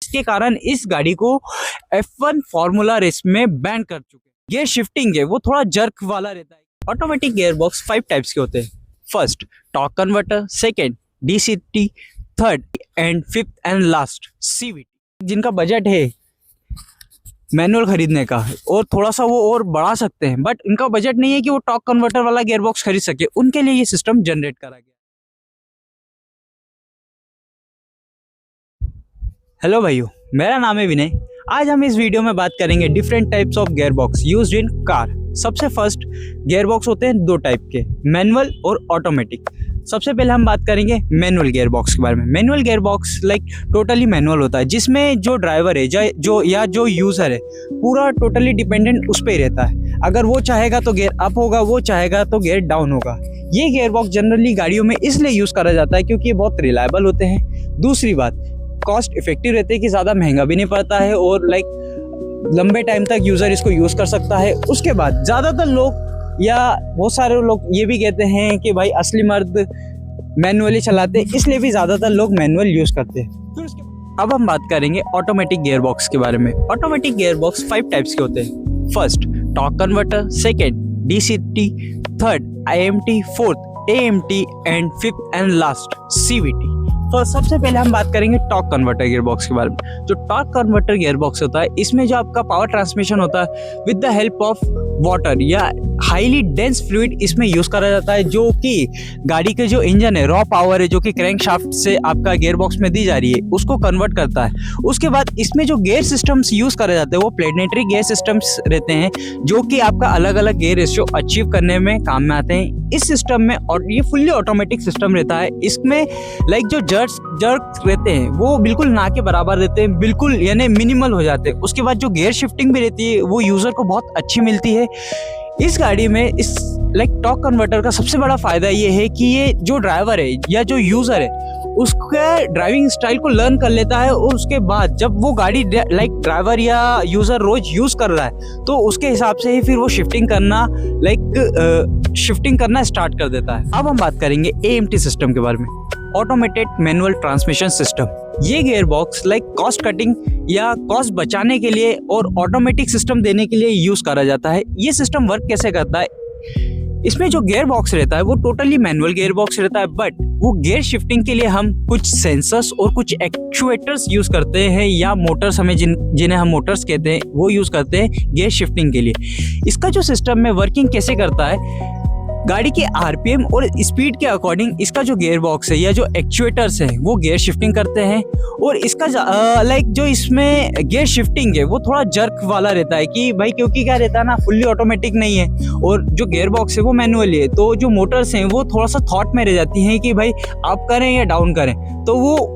जिसके कारण इस गाड़ी को F1 फॉर्मूला रेस में बैन कर चुके हैं। गियर शिफ्टिंग है वो थोड़ा जर्क वाला रहता है। ऑटोमेटिक गियर बॉक्स 5 टाइप्स के होते हैं। First torque converter, second DCT, third and fifth and last CVT। जिनका बजट है मैनुअल खरीदने का और थोड़ा सा वो और बढ़ा सकते हैं, बट इनका बजट नहीं है कि वो टॉर्क कन्वर्टर वाला गियर बॉक्स खरीद सके, उनके लिए ये सिस्टम जनरेट करा गया। हेलो भाइयों, मेरा नाम है विनय। आज हम इस वीडियो में बात करेंगे different types of gear box used in car. सबसे फर्स्ट गियर बॉक्स होते हैं 2 टाइप के, मैनुअल और ऑटोमेटिक। सबसे पहले हम बात करेंगे मैनुअल गियर बॉक्स के बारे में। Manual gear box totally manual होता है, जिसमें जो ड्राइवर है जो यूज़र है पूरा टोटली डिपेंडेंट उस पर ही रहता है। अगर वो चाहेगा तो गियर अप होगा, वो चाहेगा तो गियर डाउन होगा। ये गियर बॉक्स जनरली गाड़ियों में इसलिए यूज़ करा जाता है क्योंकि ये बहुत रिलायबल होते हैं। दूसरी बात, कॉस्ट इफेक्टिव रहते हैं कि ज़्यादा महंगा भी नहीं पड़ता है और लंबे टाइम तक यूज़र इसको यूज़ कर सकता है। उसके बाद ज़्यादातर लोग या बहुत सारे लोग ये भी कहते हैं कि भाई असली मर्द मैनुअली चलाते हैं, इसलिए भी ज़्यादातर लोग मैनुअल यूज़ करते हैं। अब हम बात करेंगे ऑटोमेटिक गियर बॉक्स के बारे में। ऑटोमेटिक गियर बॉक्स 5 टाइप्स के होते हैं। First torque converter, second DCT, third IMT, fourth AMT and fifth and last CVT। तो सबसे पहले हम बात करेंगे टॉर्क कन्वर्टर गियर बॉक्स के बारे में। जो टॉर्क कन्वर्टर गियर बॉक्स होता है, इसमें जो आपका पावर ट्रांसमिशन होता है with the help of water या हाईली डेंस फ्लूइड इसमें यूज़ करा जाता है, जो कि गाड़ी के जो इंजन है, रॉ पावर है जो कि क्रैंक शाफ्ट से आपका गियर बॉक्स में दी जा रही है, उसको कन्वर्ट करता है। उसके बाद इसमें जो गियर सिस्टम्स यूज़ करे जाते हैं वो प्लेनेटरी गियर सिस्टम्स रहते हैं, जो कि आपका अलग अलग गियर रेशियो अचीव करने में काम में आते हैं। इस सिस्टम में और ये फुल्ली ऑटोमेटिक सिस्टम रहता है। इसमें जो जर्क रहते हैं वो बिल्कुल ना के बराबर रहते हैं, बिल्कुल यानी मिनिमल हो जाते हैं। उसके बाद जो गियर शिफ्टिंग भी रहती है वो यूज़र को बहुत अच्छी मिलती है। इस गाड़ी में इस टॉर्क कन्वर्टर का सबसे बड़ा फ़ायदा ये है कि ये जो ड्राइवर है या जो यूज़र है उसका ड्राइविंग स्टाइल को लर्न कर लेता है, और उसके बाद जब वो गाड़ी ड्राइवर या यूज़र रोज़ यूज़ कर रहा है तो उसके हिसाब से ही फिर वो शिफ्टिंग करना स्टार्ट कर देता है। अब हम बात करेंगे AMT सिस्टम के बारे में, ऑटोमेटेड मैनुअल ट्रांसमिशन सिस्टम। ये गियर बॉक्स कॉस्ट कटिंग या कॉस्ट बचाने के लिए और ऑटोमेटिक सिस्टम देने के लिए यूज़ करा जाता है। ये सिस्टम वर्क कैसे करता है, इसमें जो गियर बॉक्स रहता है वो टोटली मैनुअल गियर बॉक्स रहता है, बट वो गियर शिफ्टिंग के लिए हम कुछ सेंसर्स और कुछ एक्चुएटर्स यूज़ करते हैं, या मोटर्स हमें जिन्हें हम मोटर्स कहते हैं, वो यूज़ करते हैं गियर शिफ्टिंग के लिए। इसका जो सिस्टम में वर्किंग कैसे करता है, गाड़ी के RPM और स्पीड के अकॉर्डिंग इसका जो गियर बॉक्स है या जो एक्चुएटर्स हैं वो गियर शिफ्टिंग करते हैं। और इसका जो इसमें गियर शिफ्टिंग है वो थोड़ा जर्क वाला रहता है कि भाई, क्योंकि क्या रहता है ना, फुल्ली ऑटोमेटिक नहीं है और जो गियर बॉक्स है वो मैनुअली है, तो जो मोटर्स हैं वो थोड़ा सा थॉट में रह जाती हैं कि भाई अप करें या डाउन करें, तो वो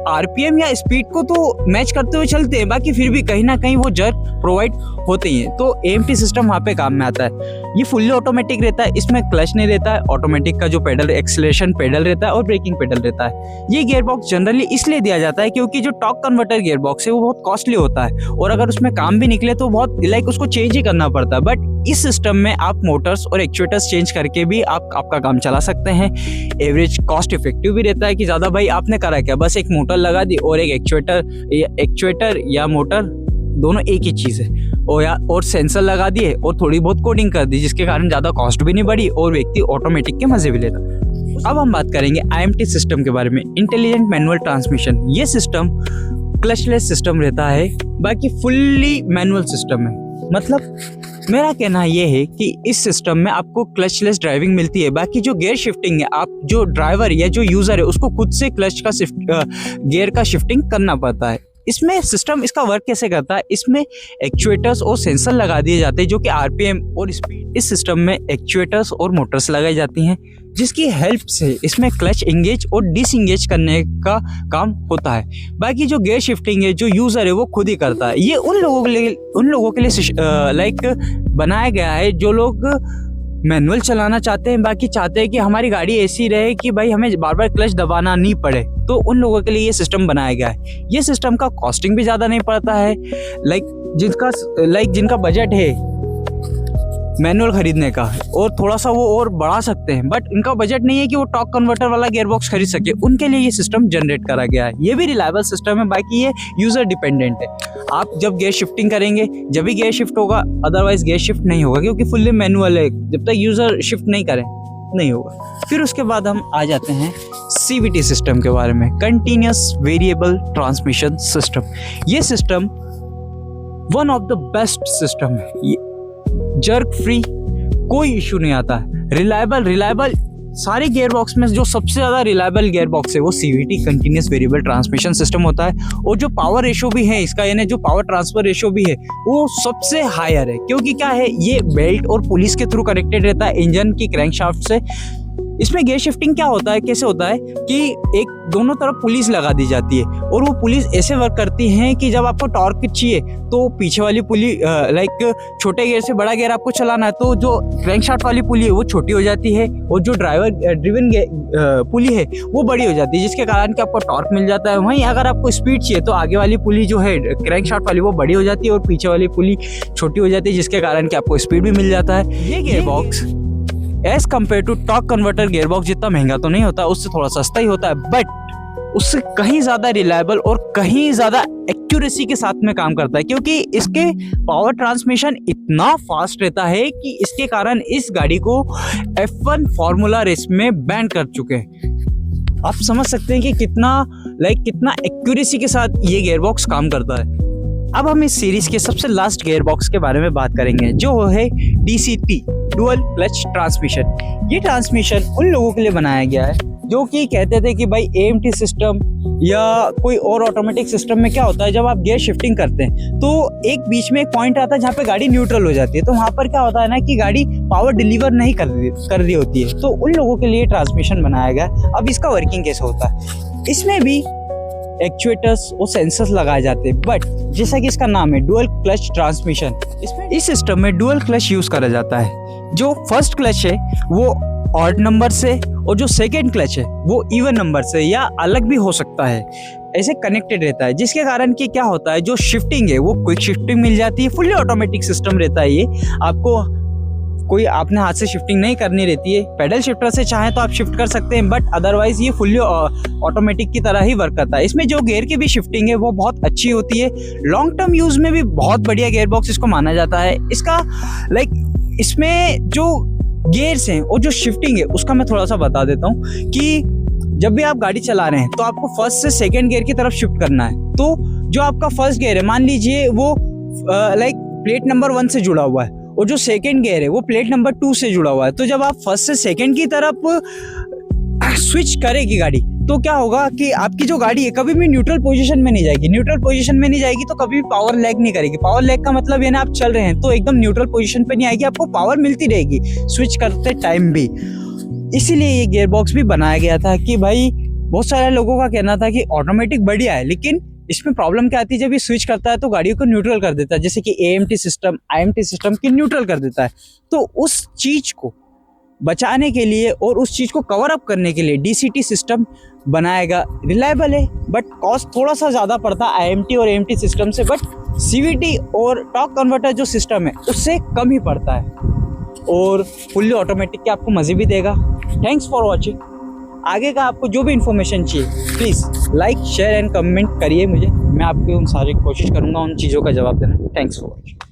RPM या स्पीड को तो मैच करते हुए चलते हैं, बाकी फिर भी कहीं ना कहीं वो जर्क प्रोवाइड होते ही हैं। तो AMT सिस्टम वहाँ पे काम में आता है। ये फुल्ली ऑटोमेटिक रहता है, इसमें क्लच नहीं रहता है। ऑटोमेटिक का जो पेडल एक्सीलरेशन पेडल रहता है और ब्रेकिंग पेडल रहता है। ये गियर बॉक्स जनरली इसलिए दिया जाता है क्योंकि जो टॉर्क कन्वर्टर गियर बॉक्स है वो बहुत कॉस्टली होता है, और अगर उसमें काम भी निकले तो बहुत उसको चेंज ही करना पड़ता है। बट इस सिस्टम में आप मोटर्स और एक्चुएटर्स चेंज करके भी आपका काम चला सकते हैं। एवरेज कॉस्ट इफेक्टिव भी रहता है कि ज़्यादा भाई आपने करा क्या, बस एक मोटर लगा दी और एक एक्चुएटर या मोटर दोनों एक ही चीज़ है, और सेंसर लगा दिए और थोड़ी बहुत कोडिंग कर दी, जिसके कारण ज़्यादा कॉस्ट भी नहीं बढ़ी और व्यक्ति ऑटोमेटिक के मज़े भी लेता। अब हम बात करेंगे IMT सिस्टम के बारे में, इंटेलिजेंट मैनुअल ट्रांसमिशन। ये सिस्टम क्लचलेस सिस्टम रहता है, बाकी फुल्ली मैनुअल सिस्टम है। मतलब मेरा कहना ये है कि इस सिस्टम में आपको क्लचलेस ड्राइविंग मिलती है, बाकी जो गियर शिफ्टिंग है आप जो ड्राइवर या जो यूज़र है उसको खुद से गियर का शिफ्टिंग करना पड़ता है। इसमें सिस्टम इसका वर्क कैसे करता है, इसमें एक्चुएटर्स और सेंसर लगा दिए जाते हैं जो कि RPM और स्पीड, इस सिस्टम में एक्चुएटर्स और मोटर्स लगाई जाती हैं, जिसकी हेल्प से इसमें क्लच एंगेज और डिसएंगेज करने का काम होता है। बाकी जो गियर शिफ्टिंग है जो यूज़र है वो खुद ही करता है। ये उन लोगों के लिए बनाया गया है जो लोग मैनुअल चलाना चाहते हैं, बाकी चाहते हैं कि हमारी गाड़ी ऐसी रहे कि भाई हमें बार बार क्लच दबाना नहीं पड़े, तो उन लोगों के लिए ये सिस्टम बनाया गया है। ये सिस्टम का कॉस्टिंग भी ज़्यादा नहीं पड़ता है। जिनका बजट है मैनुअल खरीदने का और थोड़ा सा वो और बढ़ा सकते हैं, बट इनका बजट नहीं है कि वो टॉर्क कन्वर्टर वाला गियर बॉक्स खरीद सके, उनके लिए ये सिस्टम जनरेट करा गया है। ये भी रिलायबल सिस्टम है, बाकी ये यूज़र डिपेंडेंट है। आप जब गियर शिफ्टिंग करेंगे जब भी गियर शिफ्ट होगा, अदरवाइज गियर शिफ्ट नहीं होगा, क्योंकि फुल्ली मैनुअल है। जब तक यूज़र शिफ्ट नहीं करें नहीं होगा। फिर उसके बाद हम आ जाते हैं CVT सिस्टम के बारे में, कंटिन्यूस वेरिएबल ट्रांसमिशन सिस्टम। ये system one of the best system है, ये जर्क फ्री, कोई इशू नहीं आता है, रिलायबल सारे गियर बॉक्स में जो सबसे ज़्यादा रिलायबल गियर बॉक्स है वो CVT continuous variable transmission system होता है। और जो पावर रेशो भी है इसका, यानी जो पावर ट्रांसफर रेशो भी है वो सबसे हायर है, क्योंकि क्या है, ये बेल्ट और पुलिस के थ्रू कनेक्टेड रहता है इंजन की क्रैंकशाफ्ट से। इसमें गियर शिफ्टिंग क्या होता है, कैसे होता है कि एक दोनों तरफ पुलिस लगा दी जाती है और वो पुलिस ऐसे वर्क करती है कि जब आपको टॉर्क चाहिए तो पीछे वाली पुली लाइक छोटे गियर से बड़ा गियर आपको चलाना है तो जो क्रैंकशाफ्ट वाली पुली है वो छोटी हो जाती है और जो ड्राइवर ड्रिवन पुली है वो बड़ी हो जाती है, जिसके कारण कि आपको टॉर्क मिल जाता है। वहीं अगर आपको स्पीड चाहिए तो आगे वाली पुली जो है क्रैंकशाफ्ट वाली वो बड़ी हो जाती है और पीछे वाली पुली छोटी हो जाती है, जिसके कारण कि आपको स्पीड भी मिल जाता है। ये gear box as compare to torque converter gear box जितना महंगा तो नहीं होता, उससे थोड़ा सस्ता ही होता है, बट उससे कहीं ज़्यादा रिलायबल और कहीं ज़्यादा एक्यूरेसी के साथ में काम करता है, क्योंकि इसके पावर ट्रांसमिशन इतना फास्ट रहता है कि इसके कारण इस गाड़ी को F1 फार्मूला रेस में बैन कर चुके हैं। आप समझ सकते हैं कि कितना एक्यूरेसी के साथ ये गियर बॉक्स काम करता है। अब हम इस सीरीज के सबसे लास्ट गियर बॉक्स के बारे में बात करेंगे, जो है DCT डुअल क्लच ट्रांसमिशन। ये ट्रांसमिशन उन लोगों के लिए बनाया गया है जो कि कहते थे कि भाई AMT सिस्टम या कोई और ऑटोमेटिक सिस्टम में क्या होता है, जब आप गियर शिफ्टिंग करते हैं तो एक बीच में एक पॉइंट आता है जहाँ पे गाड़ी न्यूट्रल हो जाती है, तो वहाँ पर क्या होता है ना कि गाड़ी पावर डिलीवर नहीं कर रही होती है, तो उन लोगों के लिए ट्रांसमिशन बनाया गया। अब इसका वर्किंग कैसे होता है, इसमें भी एक्चुएटर्स और सेंसर्स लगाए जाते हैं, बट जैसा कि इसका नाम है डुअल क्लच ट्रांसमिशन, इसमें इस सिस्टम में डुअल क्लच यूज करा जाता है। जो फर्स्ट क्लच है वो ऑड नंबर से और जो सेकेंड क्लच है वो इवन नंबर से या अलग भी हो सकता है, ऐसे कनेक्टेड रहता है, जिसके कारण कि क्या होता है, जो शिफ्टिंग है वो क्विक शिफ्टिंग मिल जाती है। फुल्ली ऑटोमेटिक सिस्टम रहता है ये, आपको कोई आपने हाथ से शिफ्टिंग नहीं करनी रहती है। पेडल शिफ्टर से चाहें तो आप शिफ्ट कर सकते हैं, बट अदरवाइज ये फुल्ली ऑटोमेटिक की तरह ही वर्क करता है। इसमें जो गियर की भी शिफ्टिंग है वो बहुत अच्छी होती है, लॉन्ग टर्म यूज में भी बहुत बढ़िया गियर बॉक्स इसको माना जाता है। इसका इसमें जो गियर्स हैं और जो शिफ्टिंग है उसका मैं थोड़ा सा बता देता हूँ कि जब भी आप गाड़ी चला रहे हैं तो आपको फर्स्ट से सेकेंड गियर की तरफ शिफ्ट करना है। तो जो आपका फर्स्ट गियर है, मान लीजिए वो प्लेट नंबर 1 से जुड़ा हुआ है और जो सेकेंड गियर है वो प्लेट नंबर 2 से जुड़ा हुआ है, तो जब आप फर्स्ट से सेकेंड की तरफ स्विच करेगी गाड़ी तो क्या होगा कि आपकी जो गाड़ी है कभी भी न्यूट्रल पोजीशन में नहीं जाएगी। न्यूट्रल पोजीशन में नहीं जाएगी तो कभी भी पावर लैग नहीं करेगी। पावर लैग का मतलब ये ना, आप चल रहे हैं तो एकदम न्यूट्रल पोजीशन पे नहीं आएगी, आपको पावर मिलती रहेगी स्विच करते टाइम भी। इसीलिए ये गियर बॉक्स भी बनाया गया था कि भाई बहुत सारे लोगों का कहना था कि ऑटोमेटिक बढ़िया है, लेकिन इसमें प्रॉब्लम क्या आती है, जब ये स्विच करता है तो गाड़ियों को न्यूट्रल कर देता है, जैसे कि AMT सिस्टम IMT सिस्टम की न्यूट्रल कर देता है। तो उस चीज को बचाने के लिए और उस चीज को कवर अप करने के लिए DCT सिस्टम बनाएगा। रिलायबल है बट कॉस्ट थोड़ा सा ज़्यादा पड़ता है IMT और AMT सिस्टम से, बट CVT और टॉर्क कन्वर्टर जो सिस्टम है उससे कम ही पड़ता है और फुल्ली ऑटोमेटिक के आपको मज़े भी देगा। Thanks for watching. आगे का आपको जो भी इन्फॉर्मेशन चाहिए please like share and comment करिए मुझे, मैं आपकी उन सारी कोशिश करूँगा उन चीज़ों का जवाब देना। Thanks for watching.